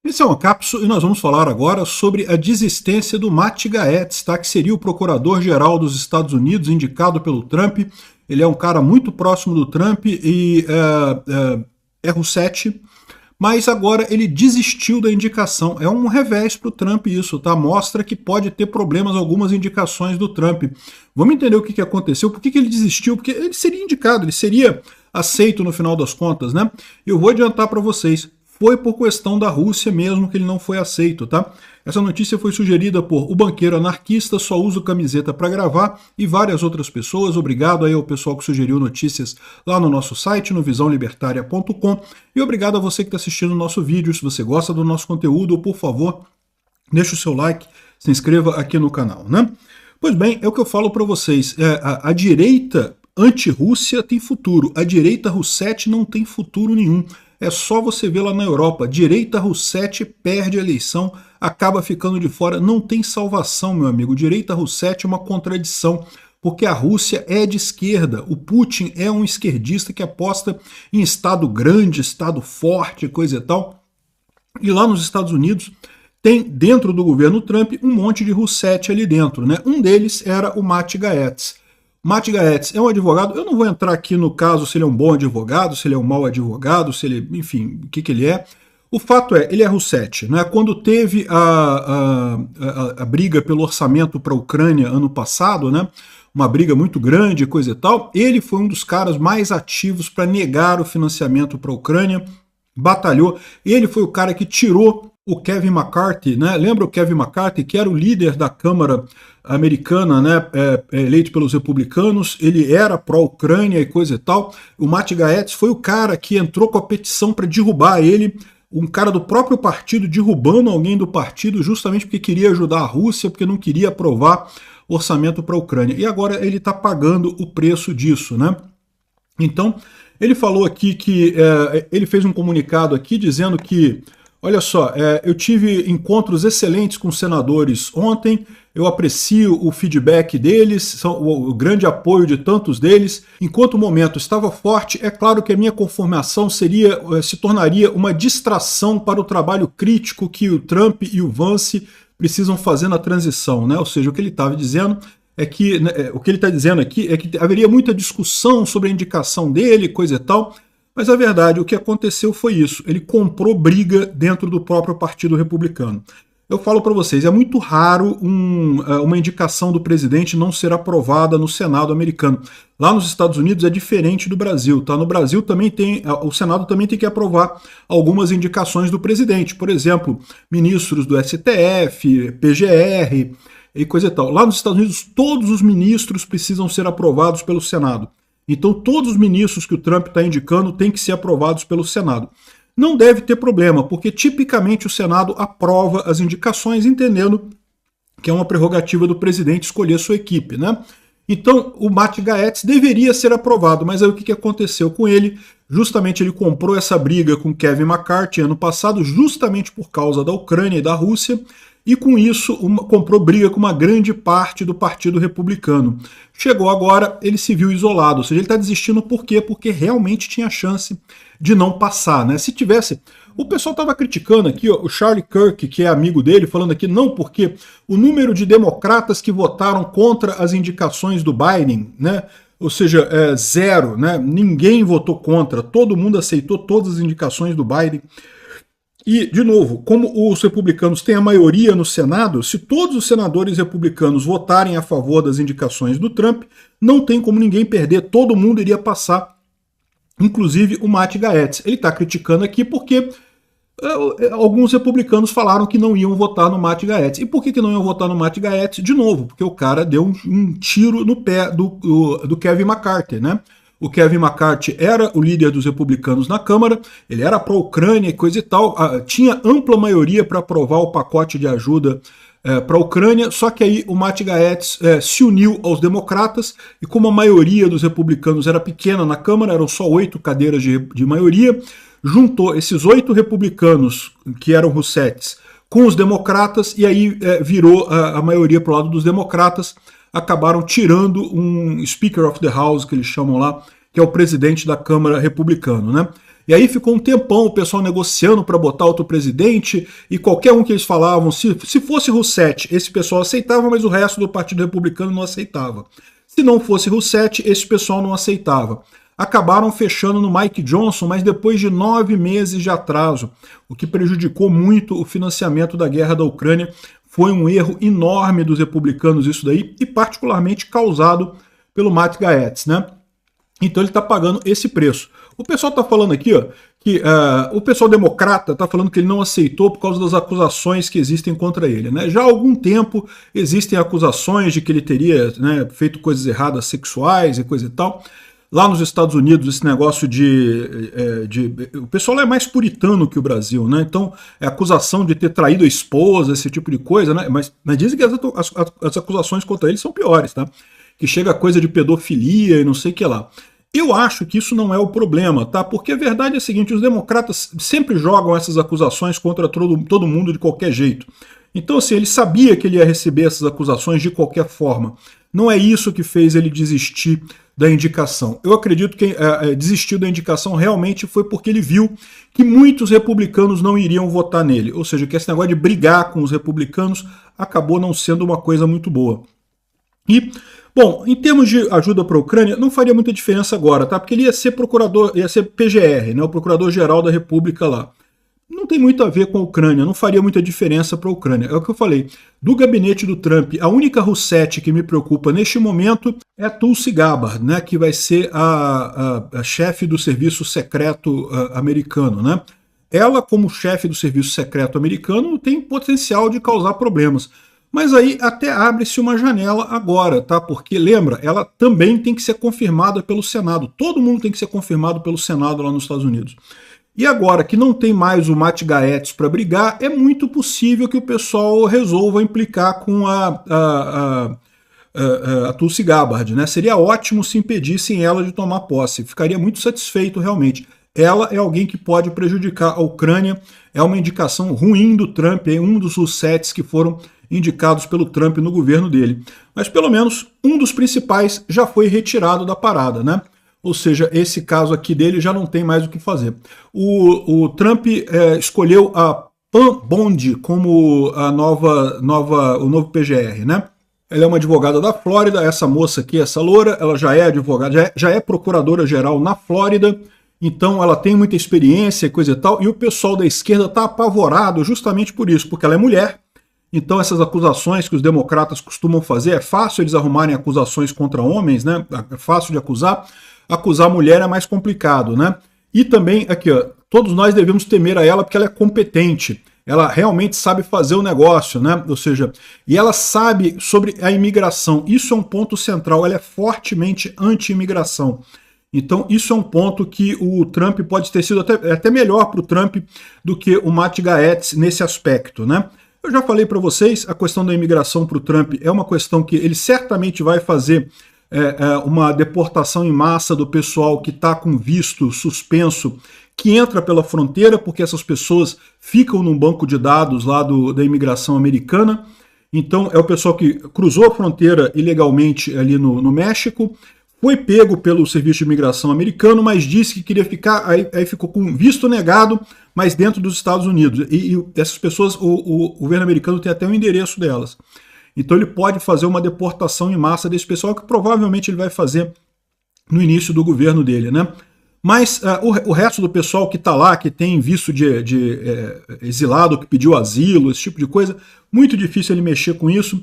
Esse é uma cápsula e nós vamos falar agora sobre a desistência do Matt Gaetz, tá? Que seria o procurador-geral dos Estados Unidos, indicado pelo Trump. Ele é um cara muito próximo do Trump e é Russetti, mas agora ele desistiu da indicação. É um revés para o Trump isso, tá? Mostra que pode ter problemas algumas indicações do Trump. Vamos entender o que aconteceu, por que ele desistiu, porque ele seria indicado, ele seria aceito no final das contas, né? Eu vou adiantar para vocês. Foi por questão da Rússia mesmo que ele não foi aceito, tá? Essa notícia foi sugerida por O Banqueiro Anarquista, Só Uso Camiseta para Gravar e várias outras pessoas. Obrigado aí ao pessoal que sugeriu notícias lá no nosso site, no visãolibertaria.com. E obrigado a você que está assistindo o nosso vídeo. Se você gosta do nosso conteúdo, por favor, deixe o seu like, se inscreva aqui no canal, né? Pois bem, é o que eu falo para vocês. A direita anti-Rússia tem futuro. A direita Russetti não tem futuro nenhum. É só você ver lá na Europa, direita Russetti perde a eleição, acaba ficando de fora, não tem salvação, meu amigo. Direita Russetti é uma contradição, porque a Rússia é de esquerda, o Putin é um esquerdista que aposta em Estado grande, Estado forte, coisa e tal. E lá nos Estados Unidos tem, dentro do governo Trump, um monte de Russetti ali dentro, né? Um deles era o Matt Gaetz. Matt Gaetz é um advogado, eu não vou entrar aqui no caso se ele é um bom advogado, se ele é um mau advogado, se ele, enfim, o que ele é. O fato é, ele é Russetti, né? Quando teve a briga pelo orçamento para a Ucrânia ano passado, né? Uma briga muito grande, coisa e tal, ele foi um dos caras mais ativos para negar o financiamento para a Ucrânia, batalhou, ele foi o cara que tirou o Kevin McCarthy, né? Lembra o Kevin McCarthy, que era o líder da Câmara americana, né? Eleito pelos republicanos, ele era pró-Ucrânia e coisa e tal. O Matt Gaetz foi o cara que entrou com a petição para derrubar ele, um cara do próprio partido derrubando alguém do partido justamente porque queria ajudar a Rússia, porque não queria aprovar orçamento para a Ucrânia. E agora ele está pagando o preço disso, né? Então, ele falou aqui que ele fez um comunicado aqui dizendo que olha só, eu tive encontros excelentes com senadores ontem, eu aprecio o feedback deles, o grande apoio de tantos deles. Enquanto o momento estava forte, é claro que a minha conformação se tornaria uma distração para o trabalho crítico que o Trump e o Vance precisam fazer na transição, né? Ou seja, o que ele estava dizendo é que, o que ele está dizendo aqui é que haveria muita discussão sobre a indicação dele, coisa e tal. Mas a verdade, o que aconteceu foi isso. Ele comprou briga dentro do próprio Partido Republicano. Eu falo para vocês, é muito raro uma indicação do presidente não ser aprovada no Senado americano. Lá nos Estados Unidos é diferente do Brasil, tá? No Brasil também o Senado também tem que aprovar algumas indicações do presidente. Por exemplo, ministros do STF, PGR e coisa e tal. Lá nos Estados Unidos, todos os ministros precisam ser aprovados pelo Senado. Então todos os ministros que o Trump está indicando têm que ser aprovados pelo Senado. Não deve ter problema, porque tipicamente o Senado aprova as indicações, entendendo que é uma prerrogativa do presidente escolher sua equipe, né? Então o Matt Gaetz deveria ser aprovado, mas aí o que aconteceu com ele? Justamente ele comprou essa briga com Kevin McCarthy ano passado, justamente por causa da Ucrânia e da Rússia, e com isso comprou briga com uma grande parte do Partido Republicano. Chegou agora, ele se viu isolado, ou seja, ele está desistindo por quê? Porque realmente tinha chance de não passar, né? Se tivesse... O pessoal estava criticando aqui, ó, o Charlie Kirk, que é amigo dele, falando aqui, não, porque o número de democratas que votaram contra as indicações do Biden, né? Ou seja, zero, né? Ninguém votou contra, todo mundo aceitou todas as indicações do Biden. E, de novo, como os republicanos têm a maioria no Senado, se todos os senadores republicanos votarem a favor das indicações do Trump, não tem como ninguém perder, todo mundo iria passar, inclusive o Matt Gaetz. Ele está criticando aqui porque alguns republicanos falaram que não iam votar no Matt Gaetz. E por que não iam votar no Matt Gaetz? De novo, porque o cara deu um tiro no pé do Kevin McCarthy, né? O Kevin McCarthy era o líder dos republicanos na Câmara, ele era pró-Ucrânia e coisa e tal, tinha ampla maioria para aprovar o pacote de ajuda para a Ucrânia, só que aí o Matt Gaetz se uniu aos democratas, e como a maioria dos republicanos era pequena na Câmara, eram só 8 cadeiras de maioria, juntou esses 8 republicanos, que eram Russettis, com os democratas, e aí virou a maioria para o lado dos democratas. Acabaram tirando um Speaker of the House, que eles chamam lá, que é o presidente da Câmara republicano, né? E aí ficou um tempão o pessoal negociando para botar outro presidente, e qualquer um que eles falavam, se fosse Rousseff, esse pessoal aceitava, mas o resto do Partido Republicano não aceitava. Se não fosse Rousseff, esse pessoal não aceitava. Acabaram fechando no Mike Johnson, mas depois de 9 meses de atraso, o que prejudicou muito o financiamento da guerra da Ucrânia. Foi um erro enorme dos republicanos isso daí, e particularmente causado pelo Matt Gaetz, né? Então ele está pagando esse preço. O pessoal está falando aqui, ó, que o pessoal democrata está falando que ele não aceitou por causa das acusações que existem contra ele, né? Já há algum tempo existem acusações de que ele teria, né, feito coisas erradas sexuais e coisa e tal. Lá nos Estados Unidos, esse negócio o pessoal é mais puritano que o Brasil, né? Então, é acusação de ter traído a esposa, esse tipo de coisa, né? Mas dizem que as acusações contra ele são piores, tá? Que chega a coisa de pedofilia e não sei o que lá. Eu acho que isso não é o problema, tá? Porque a verdade é a seguinte, os democratas sempre jogam essas acusações contra todo mundo de qualquer jeito. Então, assim, ele sabia que ele ia receber essas acusações de qualquer forma. Não é isso que fez ele desistir da indicação. Eu acredito que desistiu da indicação realmente foi porque ele viu que muitos republicanos não iriam votar nele. Ou seja, que esse negócio de brigar com os republicanos acabou não sendo uma coisa muito boa. E, bom, em termos de ajuda para a Ucrânia, não faria muita diferença agora, tá? Porque ele ia ser procurador, ia ser PGR, né? O Procurador-Geral da República lá. Não tem muito a ver com a Ucrânia, não faria muita diferença para a Ucrânia. É o que eu falei. Do gabinete do Trump, a única Rousseff que me preocupa neste momento é a Tulsi Gabbard, né, que vai ser a chefe do serviço secreto americano, né? Ela, como chefe do serviço secreto americano, tem potencial de causar problemas. Mas aí até abre-se uma janela agora, tá? Porque, lembra, ela também tem que ser confirmada pelo Senado. Todo mundo tem que ser confirmado pelo Senado lá nos Estados Unidos. E agora que não tem mais o Matt Gaetz para brigar, é muito possível que o pessoal resolva implicar com a Tulsi Gabbard, né? Seria ótimo se impedissem ela de tomar posse. Ficaria muito satisfeito realmente. Ela é alguém que pode prejudicar a Ucrânia. É uma indicação ruim do Trump, é um dos Roussetts que foram indicados pelo Trump no governo dele. Mas pelo menos um dos principais já foi retirado da parada, né? Ou seja, esse caso aqui dele já não tem mais o que fazer. O Trump escolheu a Pam Bondi como o novo PGR, né? Ela é uma advogada da Flórida, essa moça aqui, essa loura, ela já é advogada, já é procuradora-geral na Flórida, então ela tem muita experiência e coisa e tal, e o pessoal da esquerda está apavorado justamente por isso, porque ela é mulher. Então essas acusações que os democratas costumam fazer, é fácil eles arrumarem acusações contra homens, né? É fácil de acusar. Acusar mulher é mais complicado, né? E também, aqui, ó, todos nós devemos temer a ela porque ela é competente. Ela realmente sabe fazer o negócio, né? Ou seja, e ela sabe sobre a imigração. Isso é um ponto central. Ela é fortemente anti-imigração. Então, isso é um ponto que o Trump pode ter sido até melhor para o Trump do que o Matt Gaetz nesse aspecto, né? Eu já falei para vocês, a questão da imigração para o Trump é uma questão que ele certamente vai fazer uma deportação em massa do pessoal que está com visto suspenso, que entra pela fronteira, porque essas pessoas ficam num banco de dados lá da imigração americana. Então é o pessoal que cruzou a fronteira ilegalmente ali no México, foi pego pelo Serviço de Imigração americano, mas disse que queria ficar, aí ficou com visto negado, mas dentro dos Estados Unidos. E essas pessoas, o governo americano tem até o endereço delas. Então ele pode fazer uma deportação em massa desse pessoal, que provavelmente ele vai fazer no início do governo dele, né? Mas o resto do pessoal que está lá, que tem visto de exilado, que pediu asilo, esse tipo de coisa, muito difícil ele mexer com isso.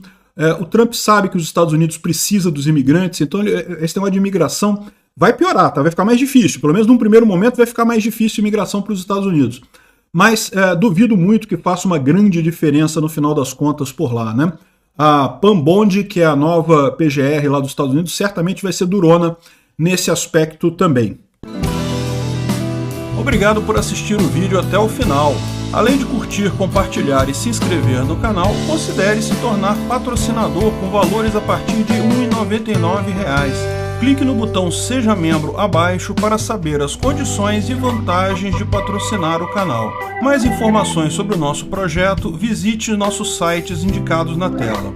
O Trump sabe que os Estados Unidos precisa dos imigrantes, então esse negócio de imigração vai piorar, tá? Vai ficar mais difícil. Pelo menos num primeiro momento vai ficar mais difícil a imigração para os Estados Unidos. Mas duvido muito que faça uma grande diferença no final das contas por lá, né? A Pam Bondi, que é a nova PGR lá dos Estados Unidos, certamente vai ser durona nesse aspecto também. Obrigado por assistir o vídeo até o final. Além de curtir, compartilhar e se inscrever no canal, considere se tornar patrocinador com valores a partir de R$ 1,99. Clique no botão Seja Membro abaixo para saber as condições e vantagens de patrocinar o canal. Mais informações sobre o nosso projeto, visite nossos sites indicados na tela.